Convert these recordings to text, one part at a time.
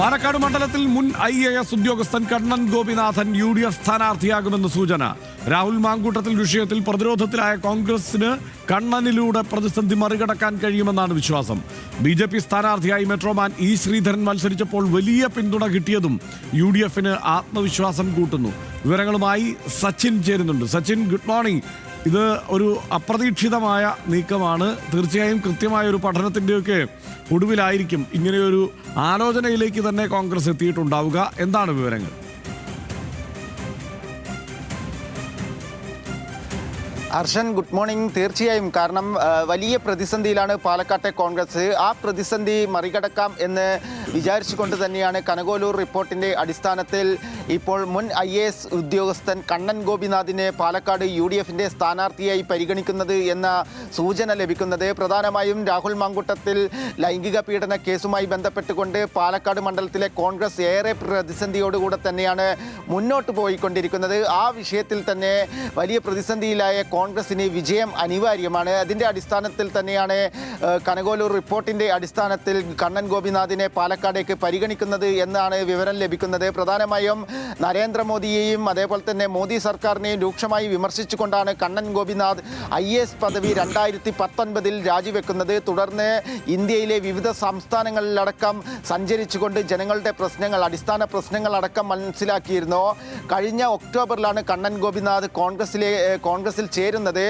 പാലക്കാട് മണ്ഡലത്തിൽ മുൻ IAS ഉദ്യോഗസ്ഥൻ കണ്ണൻ ഗോപിനാഥൻ UDF സ്ഥാനാർത്ഥിയാകുമെന്ന് സൂചന. രാഹുൽ മാങ്കൂട്ടത്തിൽ വിഷയത്തിൽ പ്രതിരോധത്തിലായ കോൺഗ്രസിന് കണ്ണനിലൂടെ പ്രതിസന്ധി മറികടക്കാൻ കഴിയുമെന്നാണ് വിശ്വാസം. BJP സ്ഥാനാർത്ഥിയായി മെട്രോമാൻ E ശ്രീധരൻ മത്സരിച്ചപ്പോൾ വലിയ പിന്തുണ കിട്ടിയതും UDFന് ആത്മവിശ്വാസം കൂട്ടുന്നു. വിവരങ്ങളുമായി സച്ചിൻ ചേരുന്നുണ്ട്. Sachin, good morning. ഇത് ഒരു അപ്രതീക്ഷിതമായ നീക്കമാണ്. തീർച്ചയായും കൃത്യമായ ഒരു പഠനത്തിൻ്റെയൊക്കെ ഒടുവിലായിരിക്കും ഇങ്ങനെയൊരു ആലോചനയിലേക്ക് തന്നെ കോൺഗ്രസ് എത്തിയിട്ടുണ്ടാവുക. എന്താണ് വിവരങ്ങൾ? Harshan, good morning. തീർച്ചയായും കാരണം വലിയ പ്രതിസന്ധിയിലാണ് പാലക്കാട്ടെ കോൺഗ്രസ്. ആ പ്രതിസന്ധി മറികടക്കാം എന്ന് വിചാരിച്ചുകൊണ്ട് തന്നെയാണ് കനകോലൂർ റിപ്പോർട്ടിൻ്റെ അടിസ്ഥാനത്തിൽ ഇപ്പോൾ മുൻ IAS ഉദ്യോഗസ്ഥൻ കണ്ണൻ ഗോപിനാഥിനെ പാലക്കാട് UDFിൻ്റെ സ്ഥാനാർത്ഥിയായി പരിഗണിക്കുന്നത് എന്ന സൂചന ലഭിക്കുന്നത്. പ്രധാനമായും രാഹുൽ മാങ്കൂട്ടത്തിൽ ലൈംഗിക പീഡന കേസുമായി ബന്ധപ്പെട്ടുകൊണ്ട് പാലക്കാട് മണ്ഡലത്തിലെ കോൺഗ്രസ് ഏറെ പ്രതിസന്ധിയോടുകൂടെ തന്നെയാണ് മുന്നോട്ട് പോയിക്കൊണ്ടിരിക്കുന്നത്. ആ വിഷയത്തിൽ തന്നെ വലിയ പ്രതിസന്ധിയിലായ കോൺഗ്രസിന് വിജയം അനിവാര്യമാണ്. അതിൻ്റെ അടിസ്ഥാനത്തിൽ തന്നെയാണ് കനകോലൂർ റിപ്പോർട്ടിൻ്റെ അടിസ്ഥാനത്തിൽ കണ്ണൻ ഗോപിനാഥിനെ പാലക്കാടേക്ക് പരിഗണിക്കുന്നത് എന്നാണ് വിവരം ലഭിക്കുന്നത്. പ്രധാനമായും നരേന്ദ്രമോദിയെയും അതേപോലെ തന്നെ മോദി സർക്കാരിനെയും രൂക്ഷമായി വിമർശിച്ചുകൊണ്ടാണ് കണ്ണൻ ഗോപിനാഥ് IAS പദവി 2019 രാജിവെക്കുന്നത്. തുടർന്ന് ഇന്ത്യയിലെ വിവിധ സംസ്ഥാനങ്ങളിലടക്കം സഞ്ചരിച്ചുകൊണ്ട് ജനങ്ങളുടെ പ്രശ്നങ്ങൾ, അടിസ്ഥാന പ്രശ്നങ്ങളടക്കം മനസ്സിലാക്കിയിരുന്നു. കഴിഞ്ഞ ഒക്ടോബറിലാണ് കണ്ണൻ ഗോപിനാഥ് കോൺഗ്രസിൽ ചേരുന്നത്.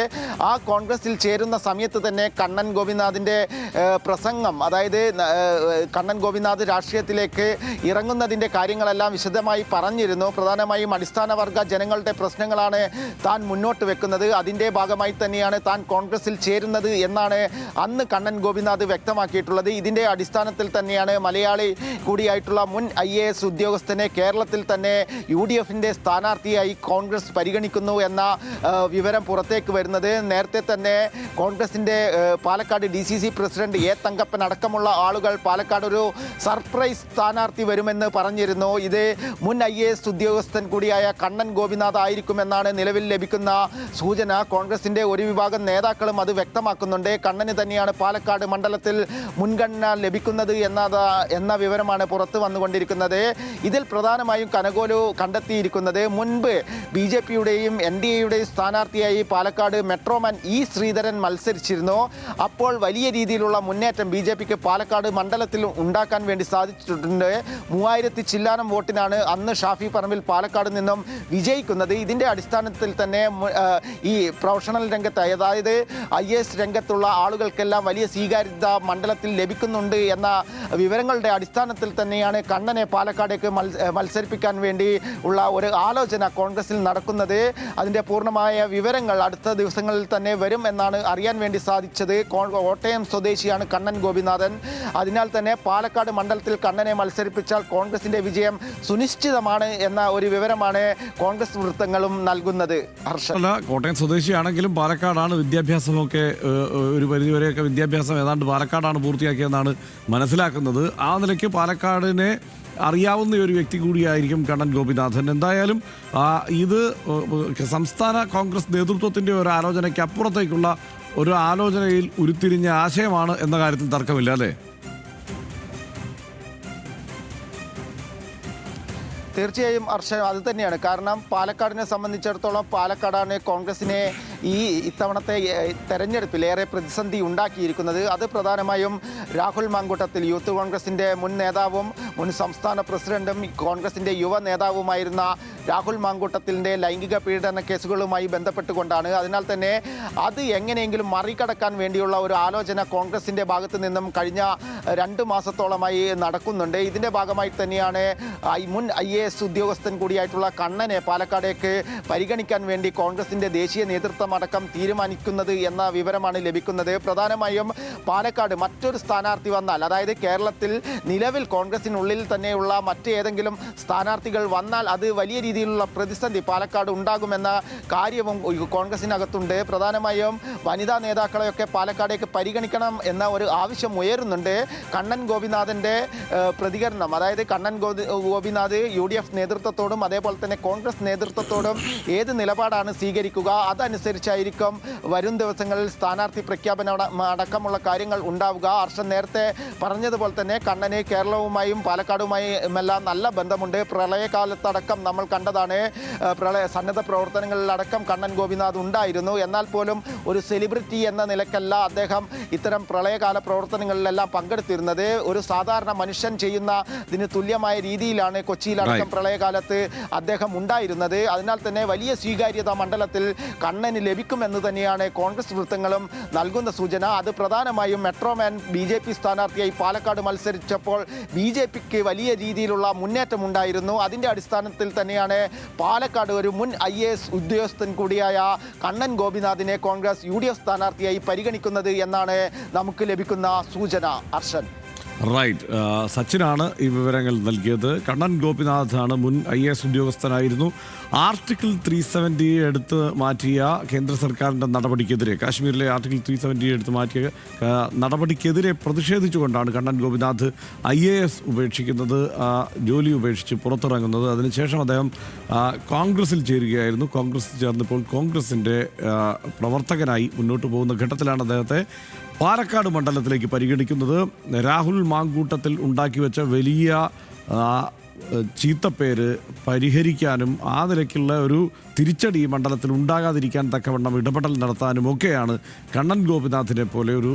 ആ കോൺഗ്രസിൽ ചേരുന്ന സമയത്ത് തന്നെ കണ്ണൻ ഗോപിനാഥിൻ്റെ പ്രസംഗം, അതായത് കണ്ണൻ ഗോപിനാഥ് രാഷ്ട്രീയത്തിലേക്ക് ഇറങ്ങുന്നതിൻ്റെ കാര്യങ്ങളെല്ലാം വിശദമായി പറഞ്ഞിരുന്നു. പ്രധാനമായും അടിസ്ഥാന വർഗ ജനങ്ങളുടെ പ്രശ്നങ്ങളാണ് താൻ മുന്നോട്ട് വെക്കുന്നത്. അതിൻ്റെ ഭാഗമായി തന്നെയാണ് താൻ കോൺഗ്രസിൽ ചേരുന്നത് എന്നാണ് അന്ന് കണ്ണൻ ഗോപിനാഥ് വ്യക്തമാക്കിയിട്ടുള്ളത്. ഇതിൻ്റെ അടിസ്ഥാനത്തിൽ തന്നെയാണ് മലയാളി കൂടിയായിട്ടുള്ള മുൻ IAS ഉദ്യോഗസ്ഥനെ കേരളത്തിൽ തന്നെ UDFിൻ്റെ സ്ഥാനാർത്ഥിയായി കോൺഗ്രസ് പരിഗണിക്കുന്നു എന്ന വിവരം പുറത്തേക്ക് വരുന്നത്. നേരത്തെ തന്നെ കോൺഗ്രസിൻ്റെ Palakkad DCC president A Thankappan അടക്കമുള്ള ആളുകൾ പാലക്കാട് ഒരു സർപ്രൈസ് സ്ഥാനാർത്ഥി വരുമെന്ന് പറഞ്ഞിരുന്നു. ഇത് മുൻ IAS ഉദ്യോഗസ്ഥൻ കൂടിയായ കണ്ണൻ ഗോപിനാഥ് ആയിരിക്കുമെന്നാണ് നിലവിൽ ലഭിക്കുന്ന സൂചന. കോൺഗ്രസിൻ്റെ ഒരു വിഭാഗം നേതാക്കളും അത് വ്യക്തമാക്കുന്നുണ്ട്. കണ്ണന് തന്നെയാണ് പാലക്കാട് മണ്ഡലത്തിൽ മുൻഗണന ലഭിക്കുന്നത് എന്ന വിവരമാണ് പുറത്തു വന്നുകൊണ്ടിരിക്കുന്നത്. ഇതിൽ പ്രധാനമായും കനകോലു കണ്ടെത്തിയിരിക്കുന്നത് മുൻപ് BJPയുടെയും NDAയുടെയും സ്ഥാനാർത്ഥിയായി പാലക്കാട് മെട്രോമാൻ E ശ്രീധരൻ മത്സരിച്ചിരുന്നു. അപ്പോൾ വലിയ രീതിയിലുള്ള മുന്നേറ്റം BJPക്ക് പാലക്കാട് മണ്ഡലത്തിൽ ഉണ്ടാക്കാൻ വേണ്ടി സാധിച്ചിട്ടുണ്ട്. 3000 ചില്ലാനം വോട്ടിനാണ് അന്ന് ഷാഫി പറമ്പിൽ പാലക്കാട് നിന്നും വിജയിക്കുന്നത്. ഇതിൻ്റെ അടിസ്ഥാനത്തിൽ തന്നെ ഈ പ്രൊഫഷണൽ രംഗത്ത്, അതായത് IAS രംഗത്തുള്ള ആളുകൾക്കെല്ലാം വലിയ സ്വീകാര്യത മണ്ഡലത്തിൽ ലഭിക്കുന്നുണ്ട് എന്ന വിവരങ്ങളുടെ അടിസ്ഥാനത്തിൽ തന്നെയാണ് കണ്ണനെ പാലക്കാടേക്ക് മത്സരിപ്പിക്കാൻ വേണ്ടി ഉള്ള ഒരു ആലോചന കോൺഗ്രസിൽ നടക്കുന്നത്. അതിൻ്റെ പൂർണ്ണമായ വിവരങ്ങൾ അടുത്ത ദിവസങ്ങളിൽ തന്നെ വരും എന്നാണ് അറിയാൻ വേണ്ടി സാധിച്ചത്. കോട്ടയം സ്വദേശിയാണ് കണ്ണൻ ഗോപിനാഥൻ. അതിനാൽ തന്നെ പാലക്കാട് മണ്ഡലത്തിൽ കണ്ണനെ മത്സരിപ്പിച്ചാൽ കോൺഗ്രസിൻ്റെ വിജയം സുനിശ്ചിതമാണ് എന്ന ഒരു വിവരമാണ് കോൺഗ്രസ് വൃത്തങ്ങളും നൽകുന്നത്. അല്ല, കോട്ടയം സ്വദേശിയാണെങ്കിലും പാലക്കാടാണ് വിദ്യാഭ്യാസമൊക്കെ, ഒരു പരിധിവരെയൊക്കെ വിദ്യാഭ്യാസം ഏതാണ്ട് പാലക്കാടാണ് പൂർത്തിയാക്കിയതെന്നാണ് മനസ്സിലാക്കുന്നത്. ആ നിലയ്ക്ക് പാലക്കാടിനെ അറിയാവുന്ന ഒരു വ്യക്തി കൂടിയായിരിക്കും കണ്ണൻ ഗോപിനാഥൻ. എന്തായാലും ഇത് സംസ്ഥാന കോൺഗ്രസ് നേതൃത്വത്തിൻ്റെ ഒരു ആലോചനയ്ക്ക് അപ്പുറത്തേക്കുള്ള ഒരു ആലോചനയിൽ ഉരുത്തിരിഞ്ഞ ആശയമാണ് എന്ന കാര്യത്തിൽ തർക്കമില്ല, അല്ലേ? തീർച്ചയായും ഹർഷൻ, അത് തന്നെയാണ്. കാരണം പാലക്കാടിനെ സംബന്ധിച്ചിടത്തോളം പാലക്കാടാണ് കോൺഗ്രസിനെ ഇത്തവണത്തെ തെരഞ്ഞെടുപ്പിൽ ഏറെ പ്രതിസന്ധി ഉണ്ടാക്കിയിരിക്കുന്നത്. അത് പ്രധാനമായും രാഹുൽ മാങ്കൂട്ടത്തിൽ, യൂത്ത് കോൺഗ്രസിൻ്റെ മുൻ നേതാവും മുൻ സംസ്ഥാന പ്രസിഡന്റും കോൺഗ്രസിൻ്റെ യുവ നേതാവുമായിരുന്ന രാഹുൽ മാങ്കൂട്ടത്തിൻ്റെ ലൈംഗിക പീഡന കേസുകളുമായി ബന്ധപ്പെട്ടുകൊണ്ടാണ്. അതിനാൽ തന്നെ അത് എങ്ങനെയെങ്കിലും മറികടക്കാൻ വേണ്ടിയുള്ള ഒരു ആലോചന കോൺഗ്രസിൻ്റെ ഭാഗത്തു നിന്നും കഴിഞ്ഞ 2 മാസത്തോളമായി നടക്കുന്നുണ്ട്. ഇതിൻ്റെ ഭാഗമായി തന്നെയാണ് മുൻ IAS ഉദ്യോഗസ്ഥൻ കൂടിയായിട്ടുള്ള കണ്ണനെ പാലക്കാടേക്ക് പരിഗണിക്കാൻ വേണ്ടി കോൺഗ്രസിൻ്റെ ദേശീയ നേതൃത്വമടക്കം തീരുമാനിക്കുന്നത് എന്ന വിവരമാണ് ലഭിക്കുന്നത്. പ്രധാനമായും പാലക്കാട് മറ്റൊരു സ്ഥാനാർത്ഥി വന്നാൽ, അതായത് കേരളത്തിൽ നിലവിൽ കോൺഗ്രസിനുള്ളിൽ തന്നെയുള്ള മറ്റേതെങ്കിലും സ്ഥാനാർത്ഥികൾ വന്നാൽ അത് വലിയ രീതിയിലുള്ള പ്രതിസന്ധി പാലക്കാട് ഉണ്ടാകുമെന്ന കാര്യവും കോൺഗ്രസിനകത്തുണ്ട്. പ്രധാനമായും വനിതാ നേതാക്കളെയൊക്കെ പാലക്കാടേക്ക് പരിഗണിക്കണം എന്ന ഒരു ആവശ്യം ഉയരുന്നുണ്ട്. കണ്ണൻ ഗോപിനാഥൻ്റെ പ്രതികരണം, അതായത് കണ്ണൻ ഗോപിനാഥ് UDF നേതൃത്വത്തോടും അതേപോലെ തന്നെ കോൺഗ്രസ് നേതൃത്വത്തോടും ഏത് നിലപാടാണ് സ്വീകരിക്കുക, അതനുസരിച്ച് അനുസരിച്ചായിരിക്കും വരും ദിവസങ്ങളിൽ സ്ഥാനാർത്ഥി പ്രഖ്യാപനം അടക്കമുള്ള കാര്യങ്ങൾ ഉണ്ടാവുക. ഹർഷൻ നേരത്തെ പറഞ്ഞതുപോലെ തന്നെ കണ്ണന് കേരളവുമായും പാലക്കാടുമായും എല്ലാം നല്ല ബന്ധമുണ്ട്. പ്രളയകാലത്തടക്കം നമ്മൾ കണ്ടതാണ്, സന്നദ്ധ പ്രവർത്തനങ്ങളിലടക്കം കണ്ണൻ ഗോപിനാഥ് ഉണ്ടായിരുന്നു. എന്നാൽ പോലും ഒരു സെലിബ്രിറ്റി എന്ന നിലക്കല്ല അദ്ദേഹം ഇത്തരം പ്രളയകാല പ്രവർത്തനങ്ങളിലെല്ലാം പങ്കെടുത്തിരുന്നത്. ഒരു സാധാരണ മനുഷ്യൻ ചെയ്യുന്നതിന് തുല്യമായ രീതിയിലാണ് കൊച്ചിയിലടക്കം പ്രളയകാലത്ത് അദ്ദേഹം ഉണ്ടായിരുന്നത്. അതിനാൽ തന്നെ വലിയ സ്വീകാര്യത മണ്ഡലത്തിൽ കണ്ണന് ലഭിക്കുമെന്ന് തന്നെയാണ് കോൺഗ്രസ് വൃത്തങ്ങളും നൽകുന്ന സൂചന. അത് പ്രധാനമായും മെട്രോമാൻ BJP സ്ഥാനാർത്ഥിയായി പാലക്കാട് മത്സരിച്ചപ്പോൾ BJPക്ക് വലിയ രീതിയിലുള്ള മുന്നേറ്റമുണ്ടായിരുന്നു. അതിൻ്റെ അടിസ്ഥാനത്തിൽ തന്നെയാണ് പാലക്കാട് ഒരു മുൻ IAS ഉദ്യോഗസ്ഥൻ കൂടിയായ കണ്ണൻ ഗോപിനാഥിനെ കോൺഗ്രസ് UDF സ്ഥാനാർത്ഥിയായി പരിഗണിക്കുന്നത് എന്നാണ് നമുക്ക് ലഭിക്കുന്ന സൂചന. ഹർഷൻ. റൈറ്റ്, സച്ചിനാണ് ഈ വിവരങ്ങൾ നൽകിയത്. കണ്ണൻ ഗോപിനാഥാണ്, മുൻ IAS ഉദ്യോഗസ്ഥനായിരുന്നു. ആർട്ടിക്കിൾ 370 എടുത്ത് മാറ്റിയ കേന്ദ്ര സർക്കാരിൻ്റെ നടപടിക്കെതിരെ, കാശ്മീരിലെ ആർട്ടിക്കിൾ 370 എടുത്ത് മാറ്റിയ നടപടിക്കെതിരെ പ്രതിഷേധിച്ചുകൊണ്ടാണ് കണ്ണൻ ഗോപിനാഥ് IAS ഉപേക്ഷിക്കുന്നത്, ജോലി ഉപേക്ഷിച്ച് പുറത്തിറങ്ങുന്നത്. അതിനുശേഷം അദ്ദേഹം കോൺഗ്രസിൽ ചേരുകയായിരുന്നു. കോൺഗ്രസിൽ ചേർന്നപ്പോൾ കോൺഗ്രസിൻ്റെ പ്രവർത്തകനായി മുന്നോട്ട് പോകുന്ന ഘട്ടത്തിലാണ് അദ്ദേഹത്തെ പാലക്കാട് മണ്ഡലത്തിലേക്ക് പരിഗണിക്കുന്നത്. രാഹുൽ മാങ്കൂട്ടത്തിൽ ഉണ്ടാക്കി വെച്ച വലിയ ചീത്തപ്പേര് പരിഹരിക്കാനും ആ നിലയ്ക്കുള്ള ഒരു തിരിച്ചടി മണ്ഡലത്തിൽ ഉണ്ടാകാതിരിക്കാൻ തക്കവണ്ണം ഇടപെടൽ നടത്താനും ഒക്കെയാണ് കണ്ണൻ ഗോപിനാഥിനെ പോലെ ഒരു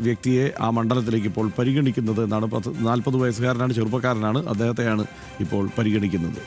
വ്യക്തിയെ ആ മണ്ഡലത്തിലേക്ക് ഇപ്പോൾ പരിഗണിക്കുന്നത് എന്നാണ്. 40 വയസ്സുകാരനാണ്, ചെറുപ്പക്കാരനാണ്, അദ്ദേഹത്തെയാണ് ഇപ്പോൾ പരിഗണിക്കുന്നത്.